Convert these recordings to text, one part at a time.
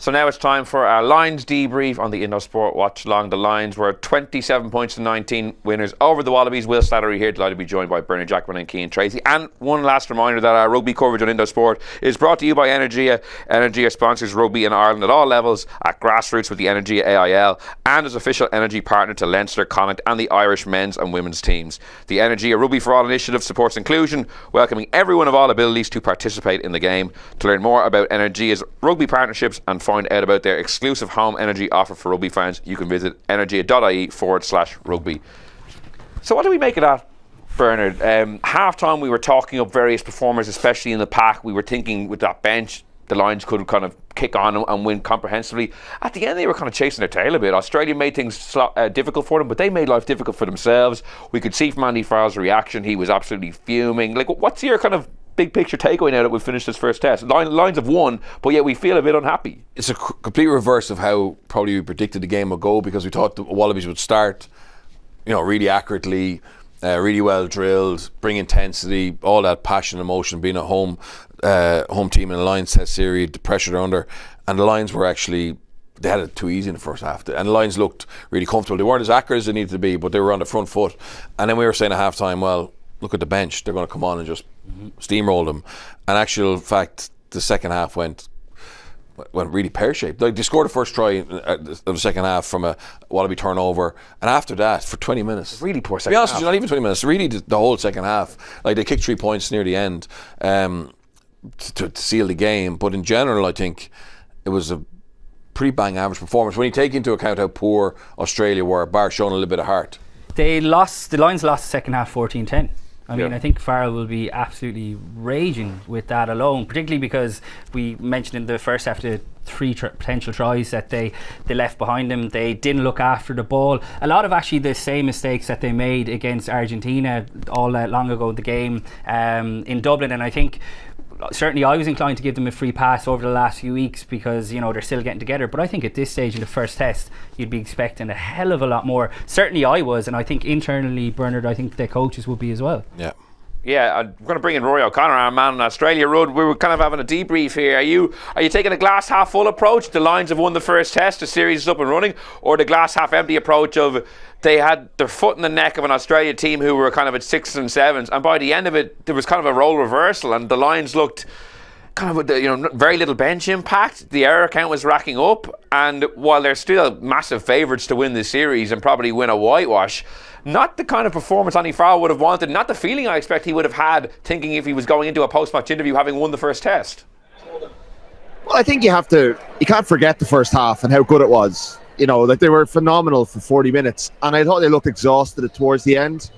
So now it's time for our Lions debrief on the Indo Sport Watch Along. The Lions were 27 points to 19 winners over the Wallabies. Will Slattery here, delighted to be joined by Bernard Jackman and Cian Tracey. And one last reminder that our rugby coverage on Indo Sport is brought to you by Energia. Energia sponsors rugby in Ireland at all levels, at grassroots with the Energia AIL, and as official energy partner to Leinster, Connacht and the Irish men's and women's teams. The Energia Rugby for All initiative supports inclusion, welcoming everyone of all abilities to participate in the game. To learn more about Energia's rugby partnerships and find out about their exclusive home energy offer for rugby fans, you can visit energia.ie/rugby. So what do we make of that, Bernard? Half-time we were talking up various performers, especially in the pack. We were thinking with that bench the Lions could kind of kick on and win comprehensively. At the end they were kind of chasing their tail a bit. Australia made things difficult for them, but they made life difficult for themselves. We could see from Andy Farrell's reaction, he was absolutely fuming. Like, what's your kind of big picture takeaway now that we've finished this first test? Lions have won, but yet we feel a bit unhappy. It's a complete reverse of how probably we predicted the game would go, because we thought the Wallabies would start, really accurately, really well drilled, bring intensity, all that passion, emotion, being at home team in a Lions test series, the pressure they're under, and the Lions were actually, they had it too easy in the first half, and the Lions looked really comfortable. They weren't as accurate as they needed to be, but they were on the front foot. And then we were saying at half time, well, look at the bench, they're going to come on and just steamroll them. And actual fact, the second half went really pear-shaped. Like, they scored the first try of the second half from a Wallaby turnover, and after that, for 20 minutes, really poor second half. To be honest with you, not even 20 minutes, really the whole second half. Like, they kicked 3 points near the end to seal the game, but in general I think it was a pretty bang average performance when you take into account how poor Australia were, bar showing a little bit of heart. The Lions lost the second half 14-10. I mean, I think Farrell will be absolutely raging with that alone, particularly because we mentioned in the first half the 3 potential tries that they left behind them. They didn't look after the ball. A lot of actually the same mistakes that they made against Argentina all long ago in the game in Dublin. And I think certainly I was inclined to give them a free pass over the last few weeks because, they're still getting together. But I think at this stage in the first test, you'd be expecting a hell of a lot more. Certainly I was, and I think internally, Bernard, I think the coaches will be as well. Yeah, I'm going to bring in Rúaidhrí O'Connor, our man in Australia. Rud, we were kind of having a debrief here. Are you taking a glass half full approach? The Lions have won the first test, the series is up and running, or the glass half empty approach of they had their foot in the neck of an Australia team who were kind of at 6s and 7s, and by the end of it there was kind of a role reversal, and the Lions looked kind of with very little bench impact. The error count was racking up, and while they're still massive favourites to win this series and probably win a whitewash, not the kind of performance Andy Farrell would have wanted, not the feeling I expect he would have had thinking if he was going into a post-match interview having won the first test. Well, I think you can't forget the first half and how good it was. Like, they were phenomenal for 40 minutes, and I thought they looked exhausted towards the end.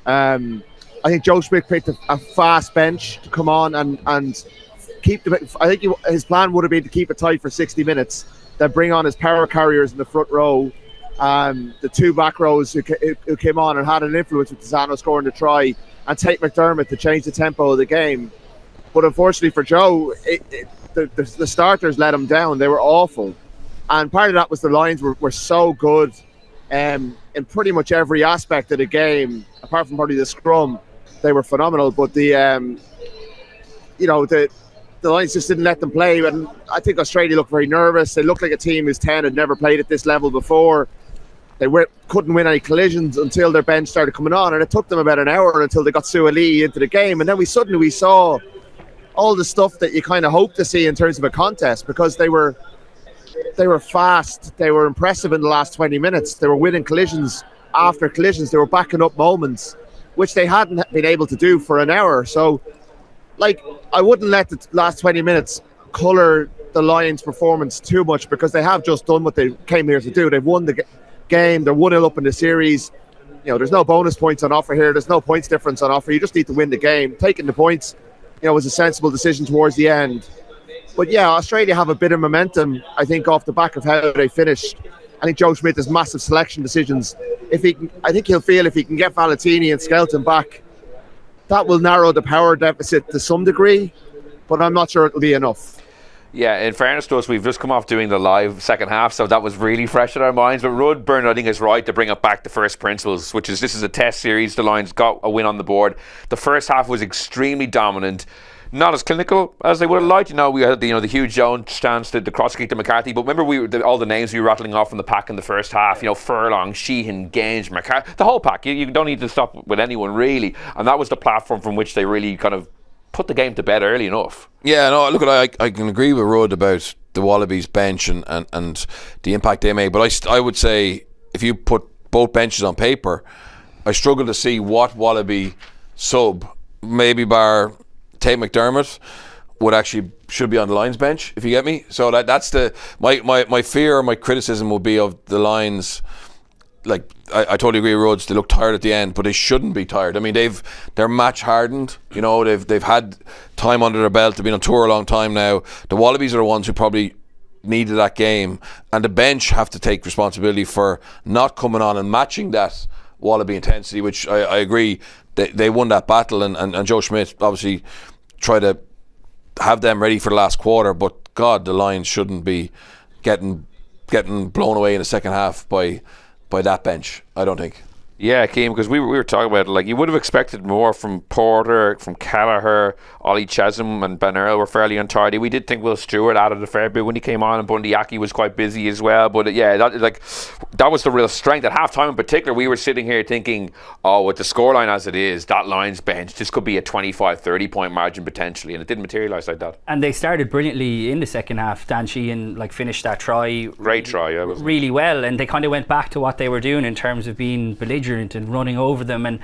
I think Joe Schmidt picked a fast bench to come on and keep I think his plan would have been to keep it tight for 60 minutes, then bring on his power carriers in the front row, the 2 back rows who came on and had an influence with Zano scoring the try, and take McDermott to change the tempo of the game. But unfortunately for Joe, the starters let him down. They were awful, and part of that was the Lions were so good in pretty much every aspect of the game, apart from probably the scrum. They were phenomenal, but the Lions just didn't let them play, and I think Australia looked very nervous. They looked like a team who's 10 had never played at this level before. They couldn't win any collisions until their bench started coming on, and it took them about an hour until they got Suaalii into the game, and then we saw all the stuff that you kind of hope to see in terms of a contest, because they were fast, they were impressive in the last 20 minutes, they were winning collisions after collisions, they were backing up moments, which they hadn't been able to do for an hour. So, I wouldn't let the last 20 minutes colour the Lions' performance too much, because they have just done what they came here to do. They've won the game, they're 1-0 up in the series. There's no bonus points on offer here, there's no points difference on offer. You just need to win the game. Taking the points, was a sensible decision towards the end. But yeah, Australia have a bit of momentum, I think, off the back of how they finished. I think Joe Schmidt has massive selection decisions. I think he'll feel if he can get Valentini and Skelton back, that will narrow the power deficit to some degree, but I'm not sure it'll be enough. Yeah, in fairness to us, we've just come off doing the live second half, so that was really fresh in our minds. But Rud, Bernard, I think is right to bring it back to first principles, which is this is a test series. The Lions got a win on the board. The first half was extremely dominant. not as clinical as they would have liked. We had the Hugh Jones chance, the cross kick to McCarthy, but remember all the names we were rattling off from the pack in the first half. Furlong, Sheehan, Gange, McCarthy, the whole pack. You don't need to stop with anyone really, and that was the platform from which they really kind of put the game to bed early enough. Yeah, no, look, I can agree with Rudd about the Wallabies bench and the impact they made, but I would say if you put both benches on paper, I struggle to see what Wallaby sub, maybe bar Tate McDermott, should be on the Lions bench, if you get me. So that's my fear or my criticism will be of the Lions. Like I totally agree with Rhodes, they look tired at the end, but they shouldn't be tired. I mean, they're match hardened. They've had time under their belt. They've been on tour a long time now. The Wallabies are the ones who probably needed that game, and the bench have to take responsibility for not coming on and matching that Wallaby intensity, which I agree they won that battle, and Joe Schmidt obviously tried to have them ready for the last quarter, but God, the Lions shouldn't be getting blown away in the second half by that bench, I don't think. Yeah, Keane, because we were talking about it, like you would have expected more from Porter, from Kelleher, Ollie Chesham and Ben Earl were fairly untidy. We did think Will Stewart added a fair bit when he came on, and Bundyaki was quite busy as well. But yeah, that was the real strength. At half-time in particular, we were sitting here thinking, with the scoreline as it is, that Lions bench, this could be a 25-30 point margin potentially, and it didn't materialise like that. And they started brilliantly in the second half. Dan Sheehan finished that try. Great try, yeah. Really well, and they kind of went back to what they were doing in terms of being belligerent and running over them. And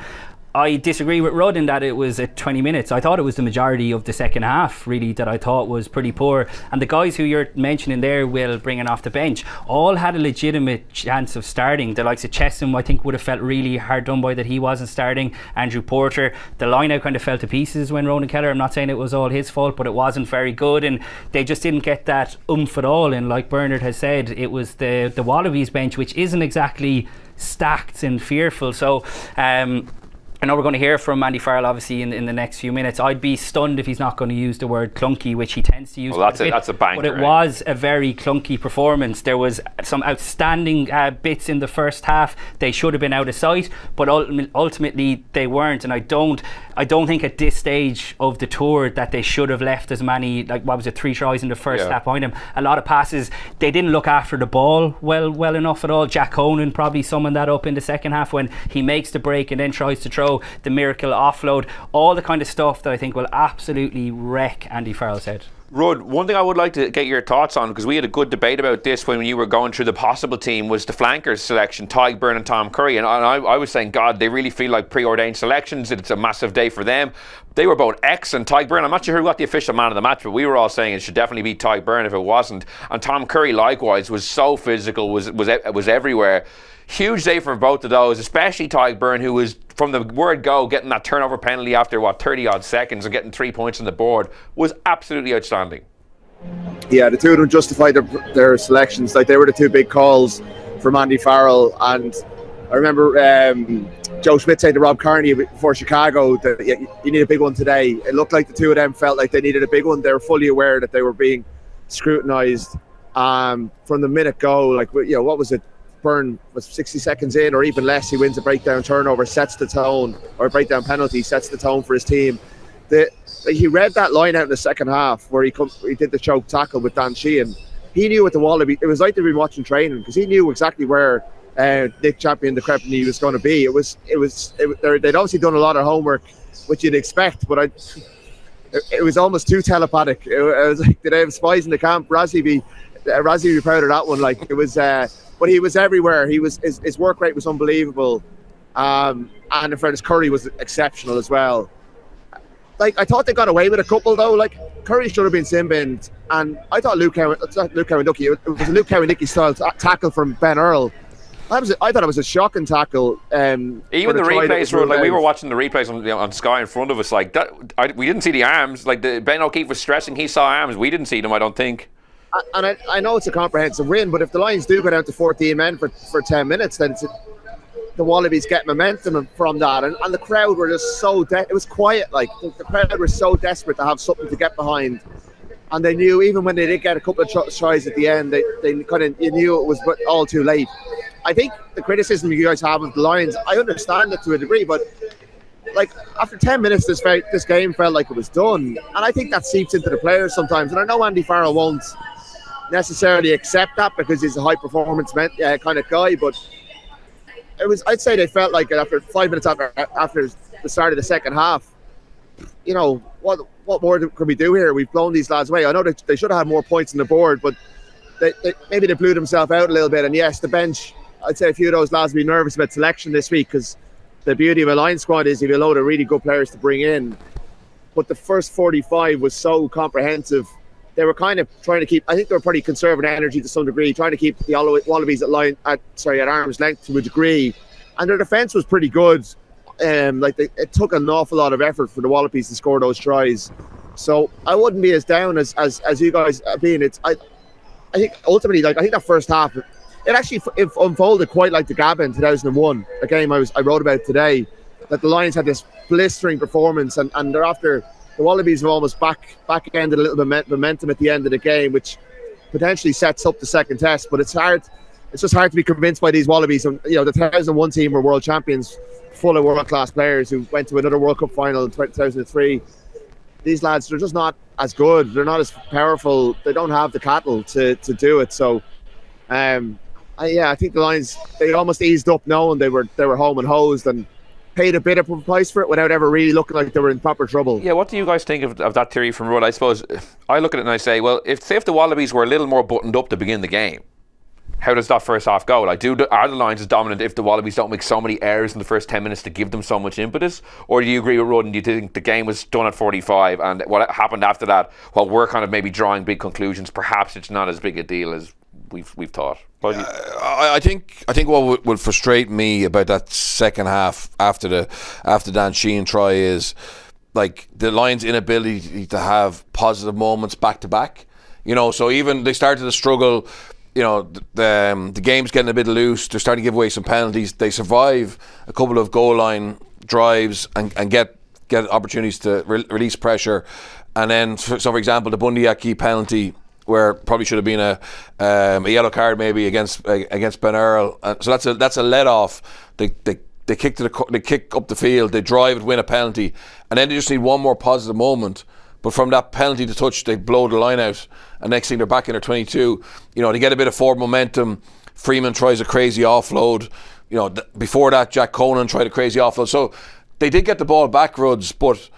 I disagree with Rudd in that it was at 20 minutes. I thought it was the majority of the second half really that I thought was pretty poor, and the guys who you're mentioning there, Will, bringing off the bench, all had a legitimate chance of starting. The likes of Chesham, I think, would have felt really hard done by that he wasn't starting. Andrew Porter, the line-out kind of fell to pieces when Ronan Kelleher, I'm not saying it was all his fault, but it wasn't very good, and they just didn't get that oomph at all. And like Bernard has said, it was the Wallabies bench, which isn't exactly stacked and fearful. So I know we're going to hear from Andy Farrell obviously in the next few minutes. I'd be stunned if he's not going to use the word clunky, which he tends to use. Well, that's a banker. But it was a very clunky performance. There was some outstanding bits in the first half. They should have been out of sight, but ultimately they weren't. And I don't think at this stage of the tour that they should have left as many, 3 tries in the first half behind them. A lot of passes, they didn't look after the ball well enough at all. Jack Conan probably summoned that up in the second half when he makes the break and then tries to throw the miracle offload, all the kind of stuff that I think will absolutely wreck Andy Farrell's head. Rudd, one thing I would like to get your thoughts on, because we had a good debate about this when you were going through the possible team, was the flankers selection, Tadhg Beirne and Tom Curry, and I was saying, God, they really feel like preordained selections. It's a massive day for them. They were both excellent. Tadhg Beirne, I'm not sure who got the official man of the match, but we were all saying it should definitely be Tadhg Beirne if it wasn't. And Tom Curry likewise was so physical, was everywhere. Huge day for both of those, especially Tadhg Beirne, who was from the word go getting that turnover penalty after 30 odd seconds and getting 3 points on the board, was absolutely outstanding. Yeah, the two of them justified their selections. They were the two big calls from Andy Farrell. And I remember Joe Schmidt saying to Rob Kearney before Chicago that you need a big one today. It looked like the two of them felt like they needed a big one. They were fully aware that they were being scrutinised from the minute go. What was it? Beirne was 60 seconds in or even less, he wins a breakdown turnover, sets the tone, or a breakdown penalty, sets the tone for his team. He read that line out in the second half where he did the choke tackle with Dan Sheehan. He knew what the Wallaby, it was like they'd been watching training, because he knew exactly where Nick Champion de Crepigny was going to be. They'd obviously done a lot of homework, which you'd expect, but it was almost too telepathic. It was like, did they have spies in the camp? Razzie be proud of that one. It was but he was everywhere. His work rate was unbelievable, and in fairness, Curry was exceptional as well. I thought they got away with a couple though. Curry should have been sin-binned, and I thought Luke Cowan-Ducky, it was a Luke Cowan-Ducky style tackle from Ben Earl. I thought it was a shocking tackle. Even the replays were we were watching the replays on Sky in front of us. We didn't see the arms. Ben O'Keefe was stressing he saw arms. We didn't see them, I don't think. And I know it's a comprehensive win, but if the Lions do go down to 14 men for 10 minutes, then the Wallabies get momentum from that. And the crowd were just so it was quiet. The crowd were so desperate to have something to get behind. And they knew, even when they did get a couple of tries at the end, you knew it was all too late. I think the criticism you guys have of the Lions, I understand it to a degree, but like after 10 minutes, this game felt like it was done, and I think that seeps into the players sometimes. And I know Andy Farrell won't necessarily accept that because he's a high performance kind of guy, but I'd say they felt like after 5 minutes after the start of the second half, you know, what more can we do here? We've blown these lads away. I know that they should have had more points on the board, but maybe they blew themselves out a little bit. And yes, the bench, I'd say a few of those lads will be nervous about selection this week, because the beauty of a line squad is you have a load of really good players to bring in. But the first 45 was so comprehensive. They were kind of trying to keep, I think they were pretty conserving energy to some degree, trying to keep the Wallabies at arm's length to a degree. And their defence was pretty good. It took an awful lot of effort for the Wallabies to score those tries. So I wouldn't be as down as you guys have been. I think ultimately, I think that first half, it unfolded quite like the Gabba in 2001, a game I wrote about today, that the Lions had this blistering performance, and thereafter the Wallabies have almost back-ended a little bit momentum at the end of the game, which potentially sets up the second test. But it's just hard to be convinced by these Wallabies. And you know, the 2001 team were world champions, full of world-class players who went to another World Cup final in 2003. These lads, they're just not as good. They're not as powerful. They don't have the cattle to do it. So, I think the Lions, they almost eased up knowing they were home and hosed, and paid a bit of a price for it without ever really looking like they were in proper trouble. Yeah, what do you guys think of that theory from Rudd? I suppose I look at it and I say, well, if the Wallabies were a little more buttoned up to begin the game, how does that first half go? Like, are the Lions as dominant if the Wallabies don't make so many errors in the first 10 minutes to give them so much impetus? Or do you agree with Rudd and do you think the game was done at 45 and what happened after that, while we're kind of maybe drawing big conclusions, perhaps it's not as big a deal as we've thought? I think what would frustrate me about that second half after Dan Sheehan try is like the Lions' inability to have positive moments back to back. You know, so even they started to struggle. You know, the game's getting a bit loose. They're starting to give away some penalties. They survive a couple of goal line drives and get opportunities to release pressure. And then, for example, the Bundy Aki penalty, where probably should have been a yellow card maybe against Ben Earl. So that's a let off. They kick up the field. They drive and win a penalty, and then they just need one more positive moment. But from that penalty to touch, they blow the line out, and next thing they're back in their 22. You know, they get a bit of forward momentum. Freeman tries a crazy offload. You know, before that, Jack Conan tried a crazy offload. So they did get the ball back, Rudds, but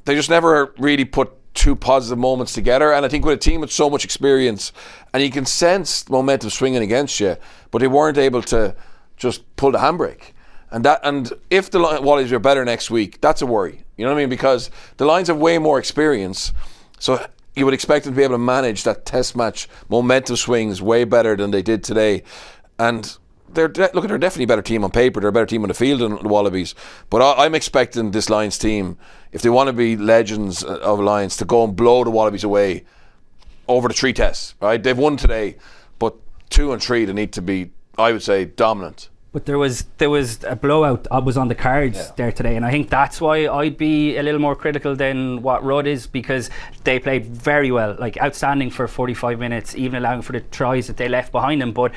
they just never really put two positive moments together. And I think with a team with so much experience, and you can sense momentum swinging against you, but they weren't able to just pull the handbrake. And if the Wallabies are better next week, that's a worry. You know what I mean? Because the Lions have way more experience, so you would expect them to be able to manage that test match momentum swings way better than they did today. And they're definitely a better team on paper. They're a better team on the field than the Wallabies. But I'm expecting this Lions team, if they want to be legends of Lions, to go and blow the Wallabies away over the three tests. Right? They've won today, but 2 and 3 they need to be, I would say, dominant. But there was a blowout that was on the cards there today, and I think that's why I'd be a little more critical than what Rudd is, because they played very well, like outstanding for 45 minutes, even allowing for the tries that they left behind them. But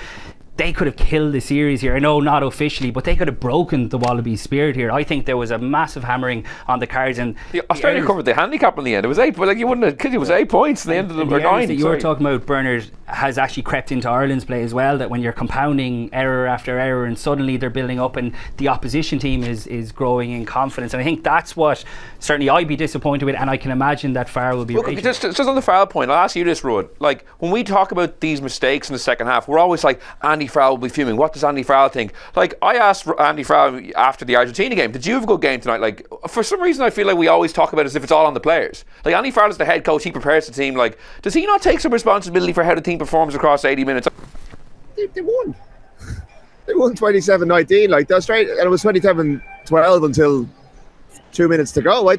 they could have killed the series here. I know not officially, but they could have broken the Wallabies' spirit here. I think there was a massive hammering on the cards, and Australia covered the handicap in the end. It was 8, but like you wouldn't have, because it was 8 points in the end of the, or 9. That you were talking about, Bernard, has actually crept into Ireland's play as well, that when you're compounding error after error and suddenly they're building up and the opposition team is growing in confidence. And I think that's what certainly I'd be disappointed with, and I can imagine that Farrell will be raging. Just on the Farrell point, I'll ask you this, Rudd. Like, when we talk about these mistakes in the second half, we're always like, Andy Farrell will be fuming. What does Andy Farrell think? Like, I asked Andy Farrell after the Argentina game, did you have a good game tonight? Like, for some reason I feel like we always talk about it as if it's all on the players. Like, Andy Farrell is the head coach, he prepares the team. Like, does he not take some responsibility for how the team performs across 80 minutes? They won. They won 27-19. Like, the Australia, and it was 27-12 until 2 minutes to go. I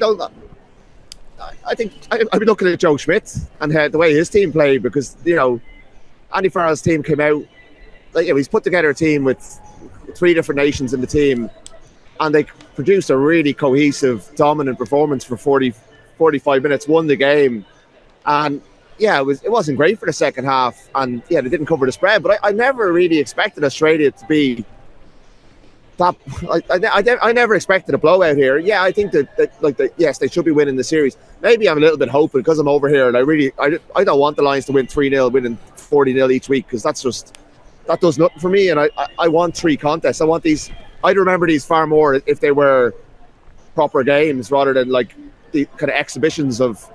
think I'd be looking at Joe Schmidt and the way his team played, because, you know, Andy Farrell's team came out, like, he's put together a team with 3 different nations in the team, and they produced a really cohesive, dominant performance for 45 minutes, won the game. And yeah, it wasn't great for the second half, and yeah, they didn't cover the spread, but I never really expected Australia to be I never expected a blowout here. Yeah, I think that yes, they should be winning the series. Maybe I'm a little bit hopeful because I'm over here, and I don't want the Lions to win 3-0, winning 40-0 each week, because that does nothing for me. And I want 3 contests. I want these. I'd remember these far more if they were proper games rather than like the kind of exhibitions of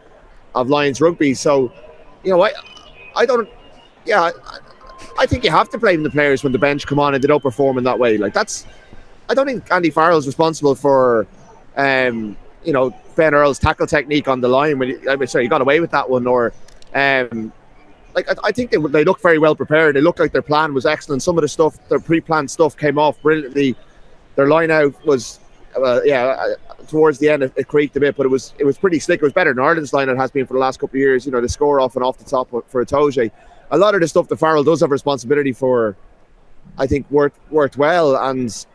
Lions rugby. So, I don't. Yeah, I think you have to blame the players when the bench come on and they don't perform in that way. Like I don't think Andy Farrell's responsible for, Ben Earl's tackle technique on the line when he got away with that one. Or, I think they look very well prepared. They look like their plan was excellent. Some of the stuff, their pre-planned stuff, came off brilliantly. Their line out was, towards the end it creaked a bit, but it was pretty slick. It was better than Ireland's line out has been for the last couple of years. The score off and off the top for Itoje. A lot of the stuff that Farrell does have responsibility for, I think worked well. And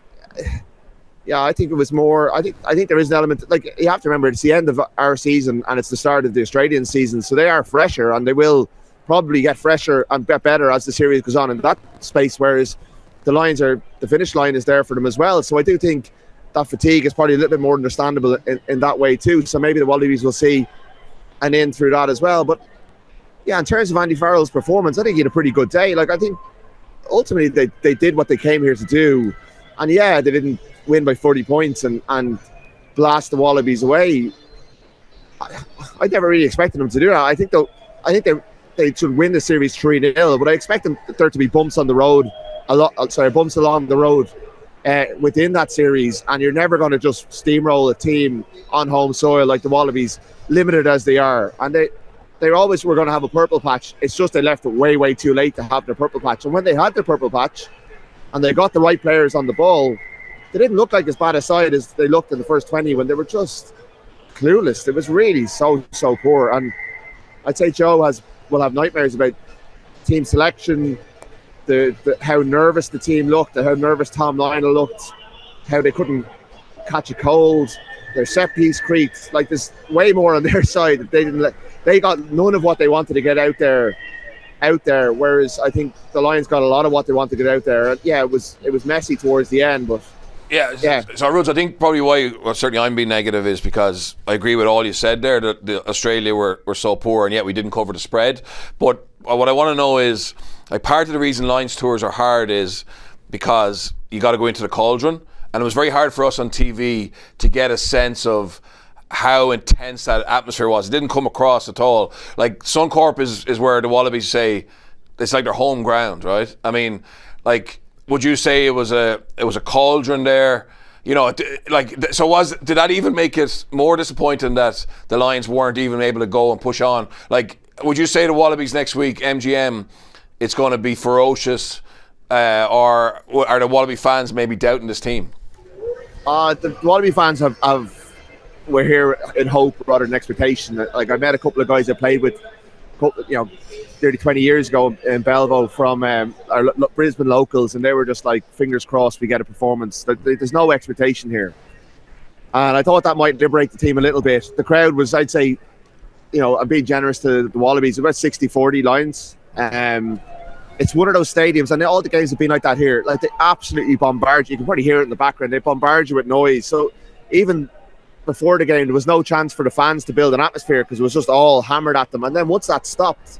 yeah, I think it was more. I think there is an element. Like, you have to remember, it's the end of our season and it's the start of the Australian season, so they are fresher and they will probably get fresher and get better as the series goes on in that space. Whereas the the finish line is there for them as well. So I do think that fatigue is probably a little bit more understandable in that way too. So maybe the Wallabies will see an in through that as well. But yeah, in terms of Andy Farrell's performance, I think he had a pretty good day. Like, I think ultimately they did what they came here to do. And yeah, they didn't win by 40 points and blast the Wallabies away. I never really expected them to do that. I think they should win the series 3-0, but I expect there to be bumps on the road, bumps along the road within that series. And you're never going to just steamroll a team on home soil like the Wallabies, limited as they are. And they always were going to have a purple patch. It's just they left it way, way too late to have their purple patch. And when they had their purple patch and they got the right players on the ball, they didn't look like as bad a side as they looked in the first 20 when they were just clueless. It was really so poor. And I'd say Joe will have nightmares about team selection, how nervous the team looked, how nervous Tom Lionel looked, how they couldn't catch a cold, their set piece creaked. Like, there's way more on their side that they got none of what they wanted to get out there, whereas I think the Lions got a lot of what they wanted to get out there. And yeah, it was messy towards the end, but yeah. So Roots, I think probably why certainly I'm being negative is because I agree with all you said there, that the Australia were so poor and yet we didn't cover the spread. But what I want to know is, like, part of the reason Lions tours are hard is because you got to go into the cauldron, and it was very hard for us on TV to get a sense of how intense that atmosphere was. It didn't come across at all. Like, Suncorp is where the Wallabies say it's like their home ground, right? I mean, like, would you say it was a cauldron there? Did that even make it more disappointing that the Lions weren't even able to go and push on? Like, would you say the Wallabies next week, MGM, it's going to be ferocious, or are the Wallaby fans maybe doubting this team? The Wallaby fans we're here in hope rather than expectation. Like, I met a couple of guys I played with, 30, 20 years ago in Belleville from our Brisbane locals, and they were just like, fingers crossed we get a performance. There's no expectation here. And I thought that might liberate the team a little bit. The crowd was, I'd say, I'm being generous to the Wallabies, about 60-40 Lions. It's one of those stadiums, and all the games have been like that here. Like, they absolutely bombard you. You can probably hear it in the background. They bombard you with noise. So even before the game, there was no chance for the fans to build an atmosphere because it was just all hammered at them. And then once that stopped,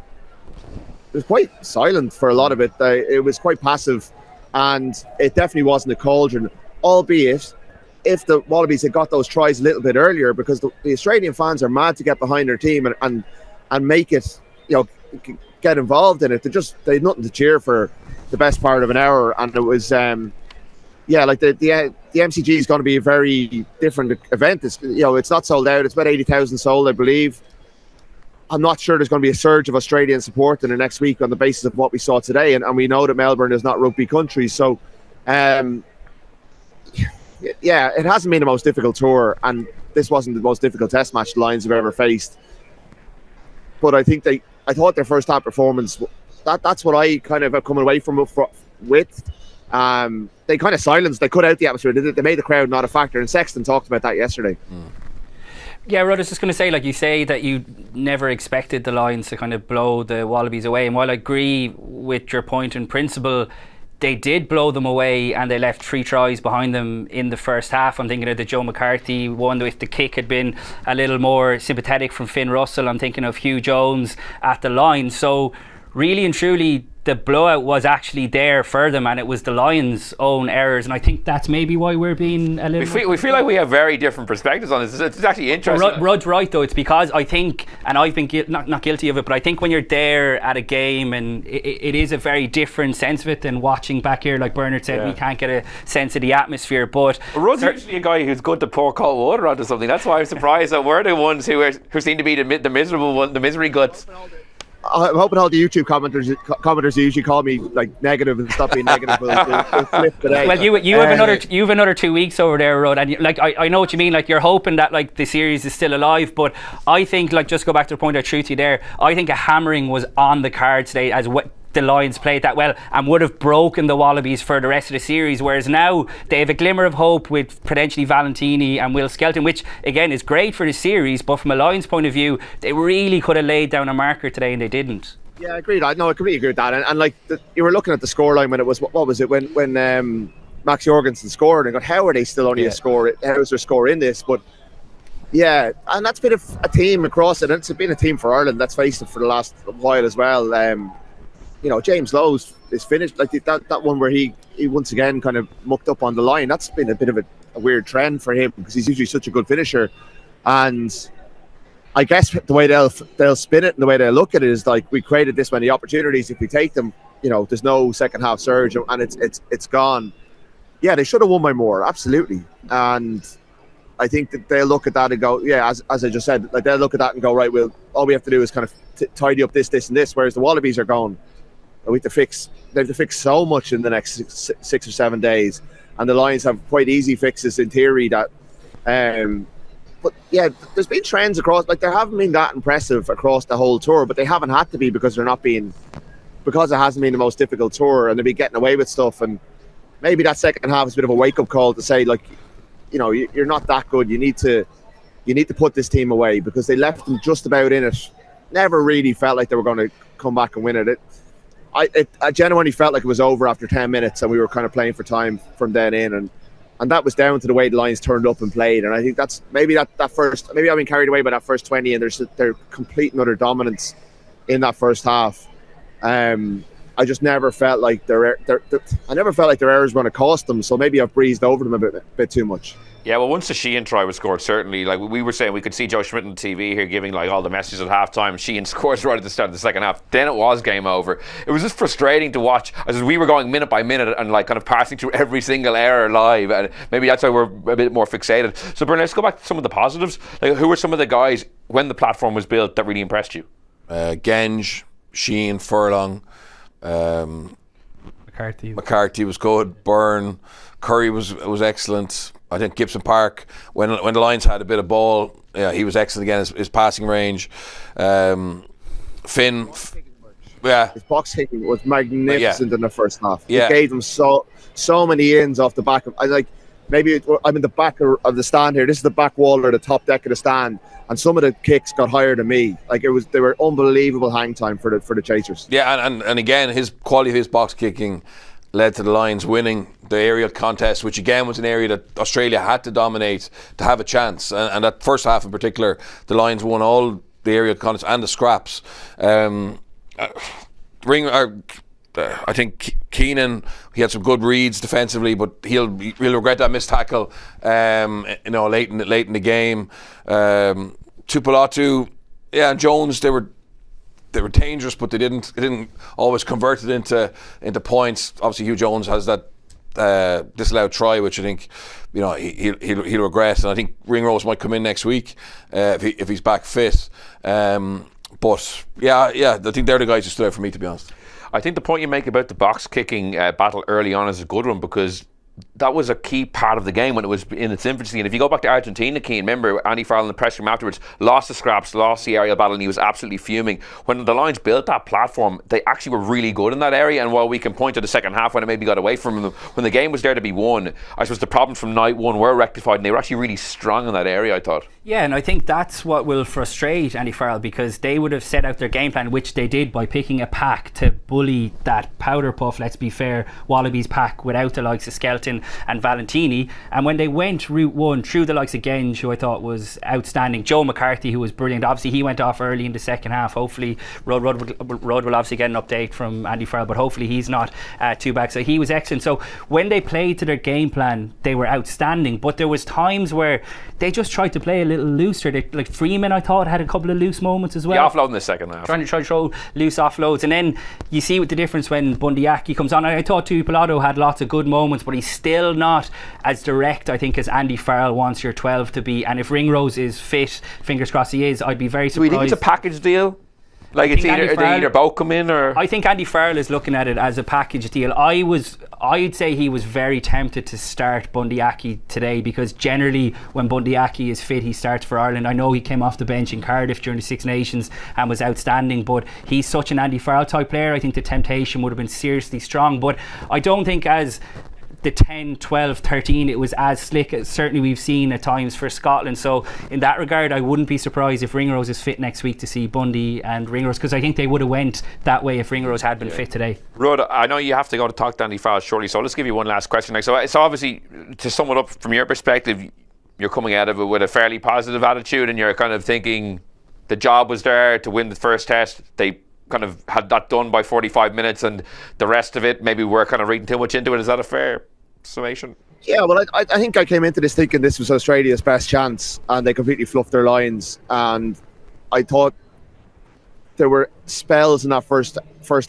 it was quite silent for a lot of it. It was quite passive, and it definitely wasn't a cauldron, albeit if the Wallabies had got those tries a little bit earlier, because the Australian fans are mad to get behind their team and make it, get involved in it. They had nothing to cheer for the best part of an hour. And it was the MCG is going to be a very different event. It's not sold out. It's about 80,000 sold, I believe. I'm not sure there's going to be a surge of Australian support in the next week on the basis of what we saw today, and we know that Melbourne is not rugby country. So it hasn't been the most difficult tour, and this wasn't the most difficult test match the Lions have ever faced. But I think I thought their first half performance, that's what I kind of have come away from with. They kind of silenced, they cut out the atmosphere. They made the crowd not a factor, and Sexton talked about that yesterday. Yeah, Rod, I was just going to say, like you say, that you never expected the Lions to kind of blow the Wallabies away. And while I agree with your point in principle, they did blow them away, and they left 3 tries behind them in the first half. I'm thinking of the Joe McCarthy one, if the kick had been a little more sympathetic from Finn Russell. I'm thinking of Hugh Jones at the line. So really and truly, the blowout was actually there for them, and it was the Lions' own errors. And I think that's maybe why we're being a little... We feel like we have very different perspectives on this. It's actually interesting. Rod's right, though. It's because I think, and I've been not guilty of it, but I think when you're there at a game, and it is a very different sense of it than watching back here. Like Bernard said, we can't get a sense of the atmosphere. But Rod's usually a guy who's good to pour cold water onto something. That's why I'm surprised that we're the ones who seem to be the miserable one, the misery guts. I'm hoping all the YouTube commenters who usually call me like negative and stop being negative will flip today. Well, you have another 2 weeks over there, Rod, and I know what you mean. Like, you're hoping that like the series is still alive, but I think, like, just go back to the point I threw to you there, I think a hammering was on the card today, as what the Lions played that well and would have broken the Wallabies for the rest of the series, whereas now they have a glimmer of hope with potentially Valentini and Will Skelton, which again is great for the series, but from a Lions point of view, they really could have laid down a marker today and they didn't. Yeah, agreed. I completely agree with that. And like you were looking at the scoreline when it was, what was it, when Max Jorgensen scored, and got, how are they still only a score? How is their score in this? But yeah, and that's been a team across it, and it's been a team for Ireland, let's face it, for the last while as well. You know, James Lowe's is finished, like that one where he once again kind of mucked up on the line. That's been a bit of a weird trend for him, because he's usually such a good finisher. And I guess the way they'll spin it and the way they'll look at it is like, we created this many opportunities. If we take them, you know, there's no second half surge and it's gone. Yeah, they should have won by more, absolutely. And I think that they'll look at that and go, yeah, as I just said, like, they'll look at that and go, right, well, all we have to do is kind of tidy up this and this. Whereas the Wallabies are going, they have to fix so much in the next 6 or 7 days, and the Lions have quite easy fixes in theory. That, but yeah, there's been trends across. Like, they haven't been that impressive across the whole tour, but they haven't had to be because it hasn't been the most difficult tour, and they've been getting away with stuff. And maybe that second half is a bit of a wake up call to say, like, you know, you're not that good. You need to put this team away, because they left them just about in it. Never really felt like they were going to come back and win it. I genuinely felt like it was over after 10 minutes, and we were kind of playing for time from then in, and that was down to the way the Lions turned up and played. And I think that's maybe that first, maybe I've been carried away by that first 20, and their complete and utter dominance in that first half. I just never felt like their errors were going to cost them. So maybe I've breezed over them a bit too much. Yeah, well, once the Sheehan try was scored, certainly, like we were saying, we could see Joe Schmidt on TV here giving like all the messages at halftime. Sheehan scores right at the start of the second half. Then it was game over. It was just frustrating to watch as we were going minute by minute and like kind of passing through every single error live. And maybe that's why we're a bit more fixated. So, Bernard, let's go back to some of the positives. Like, who were some of the guys when the platform was built that really impressed you? Genge, Sheehan, Furlong. McCarthy was good. Byrne, Curry was excellent. I think Gibson Park, when the Lions had a bit of ball, yeah, he was excellent again. His passing range. Finn, his box kicking was magnificent in the first half. Yeah. He gave them so many ins off the back of. I'm in the back of the stand here. This is the back wall or the top deck of the stand, and some of the kicks got higher than me. Like, they were unbelievable hang time for the chasers. Yeah, and again, his quality of his box kicking led to the Lions winning the aerial contest, which again was an area that Australia had to dominate to have a chance. And that first half in particular, the Lions won all the aerial contests and the scraps. I think Keenan, he had some good reads defensively, but he'll regret that missed tackle. Late in the game. Tupolatu, and Jones, they were dangerous, but they didn't always convert it into points. Obviously, Hugh Jones has that disallowed try, which I think, you know, he'll regret. And I think Ringrose might come in next week if he's back fit. But I think they're the guys who stood out for me, to be honest. I think the point you make about the box kicking battle early on is a good one, because that was a key part of the game when it was in its infancy. And if you go back to Argentina, Keane, remember Andy Farrell in the press room afterwards lost the scraps, lost the aerial battle, and he was absolutely fuming. When the Lions built that platform, they actually were really good in that area. And while we can point to the second half when it maybe got away from them, when the game was there to be won, I suppose the problems from night one were rectified, and they were actually really strong in that area, I thought. Yeah, and I think that's what will frustrate Andy Farrell, because they would have set out their game plan, which they did, by picking a pack to bully that powder puff, let's be fair, Wallabies pack without the likes of Skelton and Valentini. And when they went route one through the likes of Genge, who I thought was outstanding, Joe McCarthy, who was brilliant, obviously he went off early in the second half. Hopefully Rudd will obviously get an update from Andy Farrell, but hopefully he's not too bad. So he was excellent. So when they played to their game plan, they were outstanding, but there was times where they just tried to play a little looser. Like Freeman, I thought, had a couple of loose moments as well. Yeah, offload in the second half. Trying to throw loose offloads. And then you see what the difference when Bundyaki comes on. And I thought Tuipulotu had lots of good moments, but he's still not as direct, I think, as Andy Farrell wants your 12 to be. And if Ringrose is fit, fingers crossed he is, I'd be very surprised. Do we think it's a package deal? Like it's either they either both come in, or I think Andy Farrell is looking at it as a package deal. I'd say he was very tempted to start Bundyaki today, because generally when Bundyaki is fit, he starts for Ireland. I know he came off the bench in Cardiff during the Six Nations and was outstanding, but he's such an Andy Farrell type player. I think the temptation would have been seriously strong, but I don't think as the 10, 12, 13 it was as slick as certainly we've seen at times for Scotland. So in that regard, I wouldn't be surprised if Ringrose is fit next week to see Bundy and Ringrose, because I think they would have went that way if Ringrose had been fit today. Rudd, I know you have to go to talk to Andy Farrell shortly, so let's give you one last question. Like, so obviously, to sum it up from your perspective, you're coming out of it with a fairly positive attitude, and you're kind of thinking the job was there to win the first test. They kind of had that done by 45 minutes, and the rest of it, maybe we're kind of reading too much into it. Is that a fair summation? Yeah, well, I think I came into this thinking this was Australia's best chance, and they completely fluffed their lines. And I thought there were spells in that first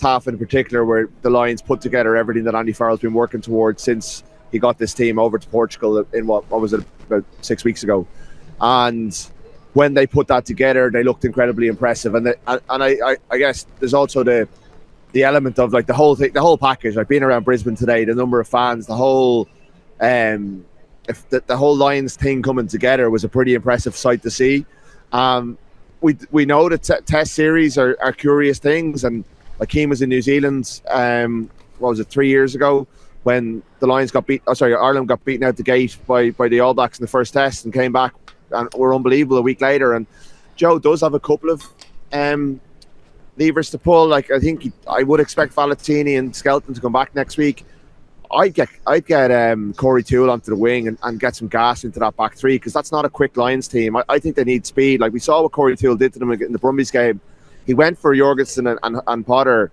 half in particular where the Lions put together everything that Andy Farrell's been working towards since he got this team over to Portugal in what was it, about 6 weeks ago. And when they put that together, they looked incredibly impressive. And I guess there's also the element of like the whole thing, the whole package, like being around Brisbane today, the number of fans, the whole the whole Lions thing coming together was a pretty impressive sight to see. We know that test series are curious things, and Akeem was in New Zealand, what was it, 3 years ago, when the Lions Ireland got beaten out the gate by the All Blacks in the first test, and came back and were unbelievable a week later. And Joe does have a couple of levers to pull. Like, I think I would expect Valentini and Skelton to come back next week. I'd get Corey Toole onto the wing and get some gas into that back three, because that's not a quick Lions team. I think they need speed. Like we saw what Corey Toole did to them in the Brumbies game. He went for Jorgensen and Potter,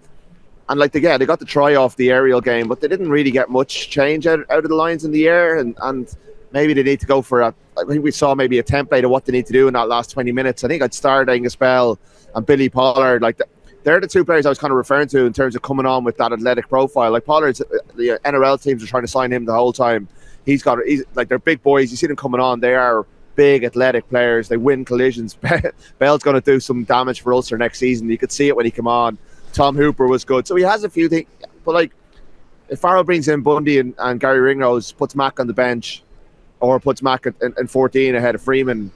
and like they got the try off the aerial game, but they didn't really get much change out of the Lions in the air, and maybe they need to go for I think we saw maybe a template of what they need to do in that last 20 minutes. I think I'd start Angus Bell and Billy Pollard. Like they're the two players I was kind of referring to in terms of coming on with that athletic profile. Like Pollard's, the NRL teams are trying to sign him the whole time. He's like, they're big boys. You see them coming on. They are big athletic players. They win collisions. Bell's going to do some damage for Ulster next season. You could see it when he came on. Tom Hooper was good. So he has a few things. But like, if Farrell brings in Bundy and Gary Ringrose, puts Mack on the bench, or puts Mack in 14 ahead of Freeman,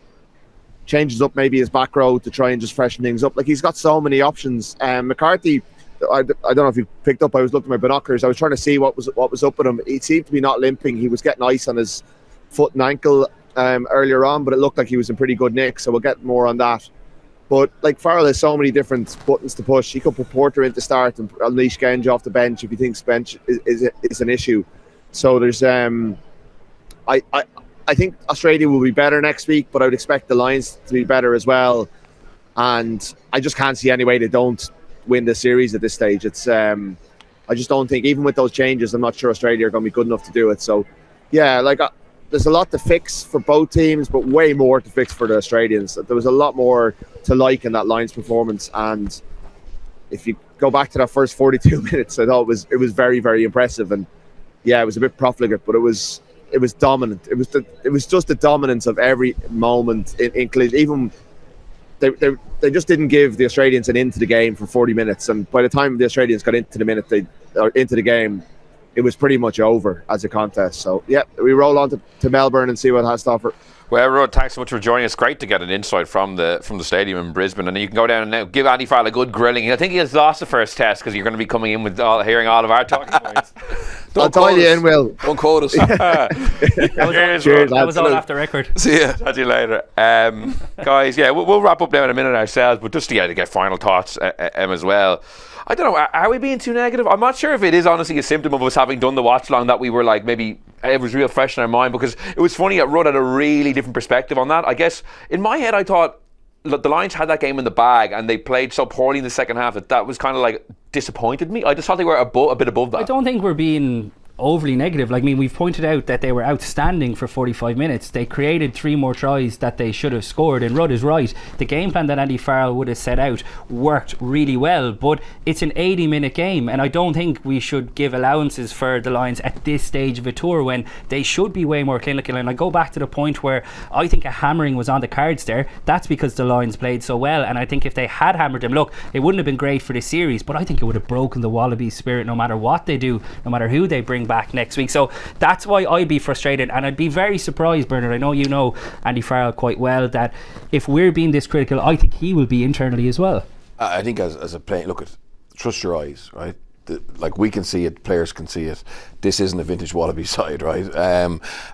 changes up maybe his back row to try and just freshen things up. Like, he's got so many options. McCarthy, I don't know if you picked up, I was looking at my binoculars. I was trying to see what was up with him. He seemed to be not limping. He was getting ice on his foot and ankle earlier on, but it looked like he was in pretty good nick, so we'll get more on that. But like, Farrell has so many different buttons to push. He could put Porter in to start and unleash Genge off the bench if he thinks bench is an issue. So there's I think Australia will be better next week, but I would expect the Lions to be better as well. And I just can't see any way they don't win the series at this stage. It's I just don't think, even with those changes, I'm not sure Australia are going to be good enough to do it. So yeah, like there's a lot to fix for both teams, but way more to fix for the Australians. There was a lot more to like in that Lions performance, and if you go back to that first 42 minutes, I thought it was very, very impressive. And yeah, it was a bit profligate, but it was dominant. It was just the dominance of every moment in collision. Even they just didn't give the Australians an into the game for 40 minutes, and by the time the Australians got into the game, it was pretty much over as a contest. So yeah, we roll on to Melbourne and see what it has to offer. Well, Rod, thanks so much for joining us. Great to get an insight from the stadium in Brisbane, and then you can go down and now give Andy Farrell a good grilling. I think he has lost the first test because you're going to be coming in with hearing all of our talking points. I'll tie you in, Will. Don't quote us. Cheers, that was all off the record. See ya. Talk to you later. Guys, yeah, we'll wrap up now in a minute ourselves, but just to get final thoughts as well. I don't know, are we being too negative? I'm not sure if it is honestly a symptom of us having done the watch long that we were like, maybe it was real fresh in our mind, because it was funny that Rudd had a really different perspective on that. I guess in my head I thought, look, the Lions had that game in the bag and they played so poorly in the second half that was kind of like disappointed me. I just thought they were a bit above that. I don't think we're being overly negative. Like, I mean, we've pointed out that they were outstanding for 45 minutes. They created 3 more tries that they should have scored, and Rudd is right. The game plan that Andy Farrell would have set out worked really well, but it's an 80-minute game, and I don't think we should give allowances for the Lions at this stage of a tour when they should be way more clinical. And I go back to the point where I think a hammering was on the cards there. That's because the Lions played so well, and I think if they had hammered them, look, it wouldn't have been great for the series, but I think it would have broken the Wallabies' spirit no matter what they do, no matter who they bring back next week. So that's why I'd be frustrated, and I'd be very surprised, Bernard, I know you know Andy Farrell quite well, that if we're being this critical, I think he will be internally as well. I think as a player, look, trust your eyes, right? Like, we can see it, players can see it. This isn't a vintage Wallaby side, right?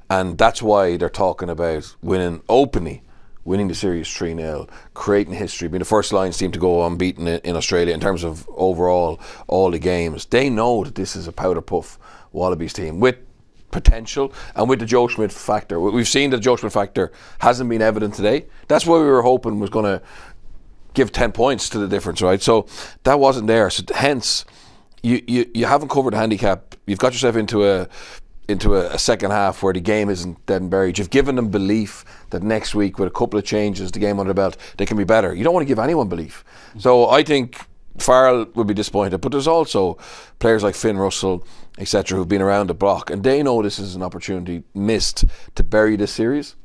And that's why they're talking about winning the series 3-0, creating history, being the first Lions team to go unbeaten in Australia in terms of overall all the games. They know that this is a powder puff Wallabies team with potential and with the Joe Schmidt factor. We've seen that the Joe Schmidt factor hasn't been evident today. That's what we were hoping was going to give 10 points to the difference, right? So that wasn't there. So hence, you haven't covered the handicap. You've got yourself into a second half where the game isn't dead and buried. You've given them belief that next week, with a couple of changes, the game under the belt, they can be better. You don't want to give anyone belief. So I think Farrell would be disappointed, but there's also players like Finn Russell, etc., who've been around the block, and they know this is an opportunity missed to bury this series.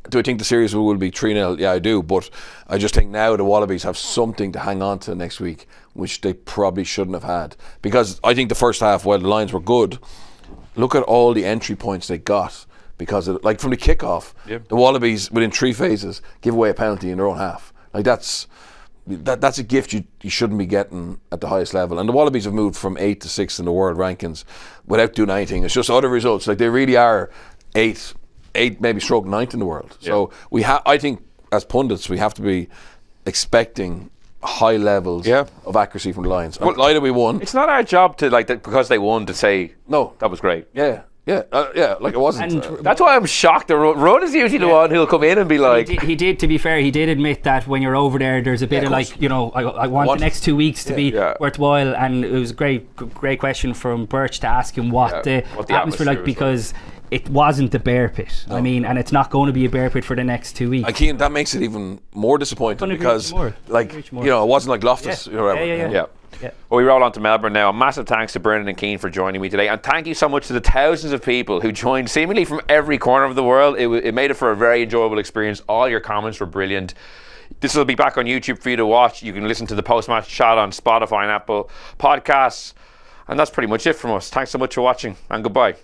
Do I think the series will be 3-0? Yeah, I do, but I just think now the Wallabies have something to hang on to next week, which they probably shouldn't have had. Because I think the first half, while the Lions were good, look at all the entry points they got, because of, like, from the kickoff, the Wallabies within 3 phases give away a penalty in their own half. Like, that's a gift you shouldn't be getting at the highest level. And the Wallabies have moved from 8th to 6th in the world rankings without doing anything. It's just other results. Like, they really are 8 maybe stroke 9th in the world. So I think as pundits we have to be expecting high levels of accuracy from the Lions. I'm delighted we won. It's not our job to, like, because they won, to say no, that was great. Like, it wasn't. That's why I'm shocked. Rudd is usually the one who'll come in and be like. He did, to be fair, he did admit that when you're over there, there's a bit of like, you know, I want the next 2 weeks to be worthwhile. And it was a great question from Birch to ask him what the atmosphere like, because it wasn't the bear pit. No. I mean, and it's not going to be a bear pit for the next 2 weeks. Keane, that makes it even more disappointing because, like, you know, it wasn't like Loftus. Yeah. Well, we roll on to Melbourne now. A massive thanks to Bernard and Keane for joining me today, and thank you so much to the thousands of people who joined seemingly from every corner of the world. It made it for a very enjoyable experience. All your comments were brilliant. This will be back on YouTube for you to watch. You can listen to the post-match chat on Spotify and Apple Podcasts, and that's pretty much it from us. Thanks so much for watching, and goodbye.